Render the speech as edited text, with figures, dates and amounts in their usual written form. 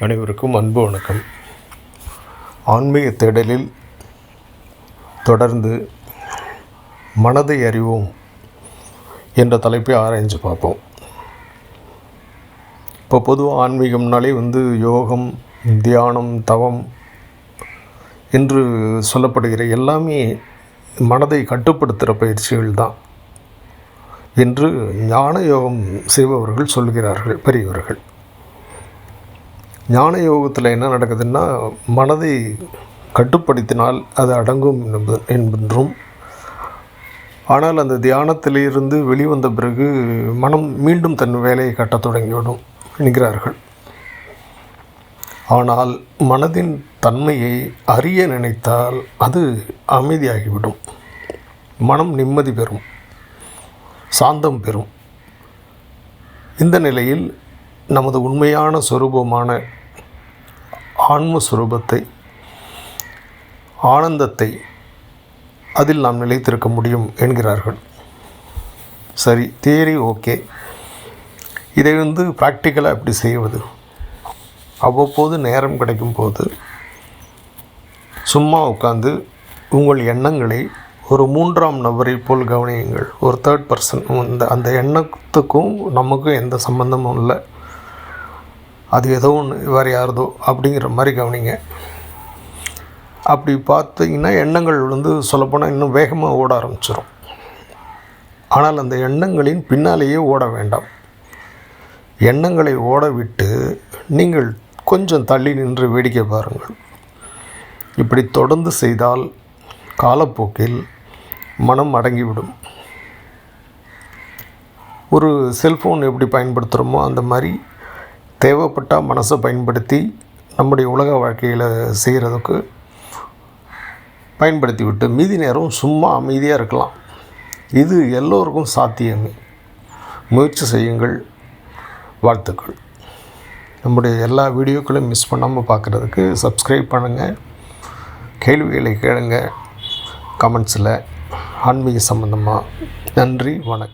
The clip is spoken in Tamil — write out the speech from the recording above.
அனைவருக்கும் அன்பு வணக்கம். ஆன்மீக தேடலில் தொடர்ந்து மனதை அறிவோம் என்ற தலைப்பை ஆராய்ஞ்சு பார்ப்போம். இப்போ பொதுவாக ஆன்மீகம்னாலே யோகம், தியானம், தவம் என்று சொல்லப்படுகிற எல்லாமே மனதை கட்டுப்படுத்துகிற பயிற்சிகள் தான் என்று ஞான யோகம் செய்பவர்கள் சொல்கிறார்கள் பெரியவர்கள். ஞான யோகத்தில் என்ன நடக்குதுன்னா, மனதை கட்டுப்படுத்தினால் அது அடங்கும் என்பதும், ஆனால் அந்த தியானத்திலிருந்து வெளிவந்த பிறகு மனம் மீண்டும் தன் வேலையை கட்டத் தொடங்கிவிடும் என்கிறார்கள். ஆனால் மனதின் தன்மையை அறிய நினைத்தால் அது அமைதியாகிவிடும். மனம் நிம்மதி பெறும், சாந்தம் பெறும். இந்த நிலையில் நமது உண்மையான சொரூபமான ஆன்மஸ்வரூபத்தை, ஆனந்தத்தை அதில் நாம் நிலைத்திருக்க முடியும் என்கிறார்கள். சரி, தியரி ஓகே. இதை ப்ராக்டிக்கலாக எப்படி செய்வது? அவ்வப்போது நேரம் கிடைக்கும் போது சும்மா உட்கார்ந்து உங்கள் எண்ணங்களை ஒரு மூன்றாம் நபரை போல் கவனியுங்கள். ஒரு தேர்ட் பர்சன். அந்த எண்ணத்துக்கும் நமக்கும் எந்த சம்பந்தமும் இல்லை, அது ஏதோ ஒன்று வேறு யாரதோ அப்படிங்கிற மாதிரி கவனிங்க. அப்படி பார்த்தீங்கன்னா எண்ணங்கள் சொல்லப்போனால் இன்னும் வேகமாக ஓட ஆரம்பிச்சிடும். ஆனால் அந்த எண்ணங்களின் பின்னாலேயே ஓட வேண்டாம். எண்ணங்களை ஓட விட்டு நீங்கள் கொஞ்சம் தள்ளி நின்று வேடிக்கை பாருங்கள். இப்படி தொடர்ந்து செய்தால் காலப்போக்கில் மனம் அடங்கிவிடும். ஒரு செல்ஃபோன் எப்படி பயன்படுத்துகிறோமோ அந்த மாதிரி தேவைப்பட்டால் மனசை பயன்படுத்தி நம்முடைய உலக வாழ்க்கையில் செய்கிறதுக்கு பயன்படுத்தி விட்டு மீதி நேரம் சும்மா அமைதியாக இருக்கலாம். இது எல்லோருக்கும் சாத்தியமே. முயற்சி செய்யுங்கள். வாழ்த்துக்கள். நம்முடைய எல்லா வீடியோக்களையும் மிஸ் பண்ணாமல் பார்க்குறதுக்கு சப்ஸ்கிரைப் பண்ணுங்கள். கேள்விகளை கேளுங்க கமெண்ட்ஸில் ஆன்மீக சம்பந்தமாக. நன்றி, வணக்கம்.